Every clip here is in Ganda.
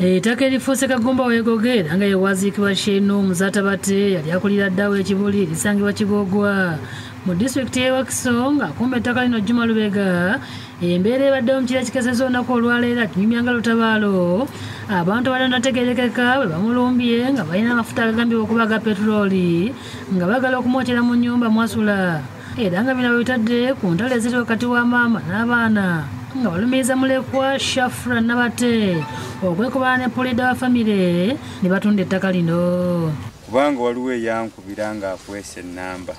Ettaka erifuuse Kagumba weegogera nga yewaziikibwa Shenu Muzatabate yali akulira ddawo ekibuli lisangibwa Kigogwa mu disitulikiti y'e Wakiso ng'akumba ettaka lino Juma Lubega. Embeera ebaddewo mu kiro ekikesezza olunaku olwaleero kinyumya lutabaalo abantu abanategeerekeka bwe bamulumbye nga balina amafuta agagambibwa okuba aga petulooli nga bagala okumwokyera mu nnyumba mwasula era nga bino bitadde ku ntalo eziri wakati wa maama n'abaana nga balumiriza mulekwa Shafra Nabate okwekubana ne Pulida wa famire ne batunda ettaka lino kubanga waliwo eyankubira nga akwesa ennamba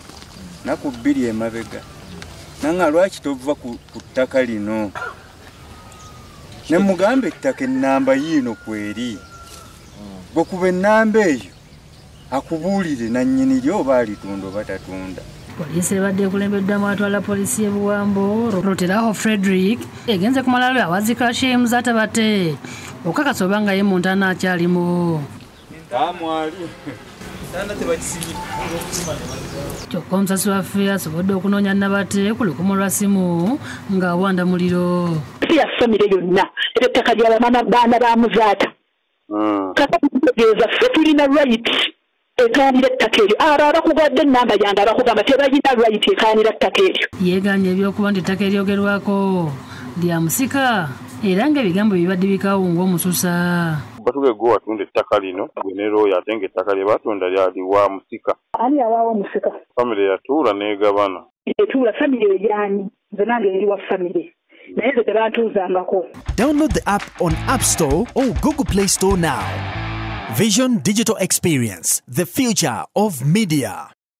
naku 2 emabega nanga lwaki tova ku ttaka lino ne mugambe ettaka ennamba yino kweri bwe kuba ennamba eyo akubuulire nannyini lyo baalitunda oba tatunda. Poliisi ebadde ekulembeddwamu atwala poliisi y'e Buwambo Roteraho Frederick egenze kumala lwe awazika Shemu Muzatabate okakasa oba nga ye Montana akyalimu. Kyokka omusasi waffe asobodde okunoonya Nabate ku lukumu lwa simu ng'awanda muliro. Ya famire yonna ettaka lya baana ba Muzaata kata kutegeeza ffe tulina right ekaanira ettaka eryo abakugadde ennamba yange abakugamba tebalina right ekaanira ettaka eryo. Yeeganye ebyokuba nti ettaka eryogerwako lya musika era ng'ebigambo bibadde bikawunga omususa. Batugego watunda ettaka lino gwenero yatenga ettaka lye batunda lyali wa musika. Ani awaawo musika? Famire yatuula n'egabana. Etuula famire eyani nze nange eri wa famire. Download the app on App Store or Google Play Store now. Vision Digital Experience, the future of media.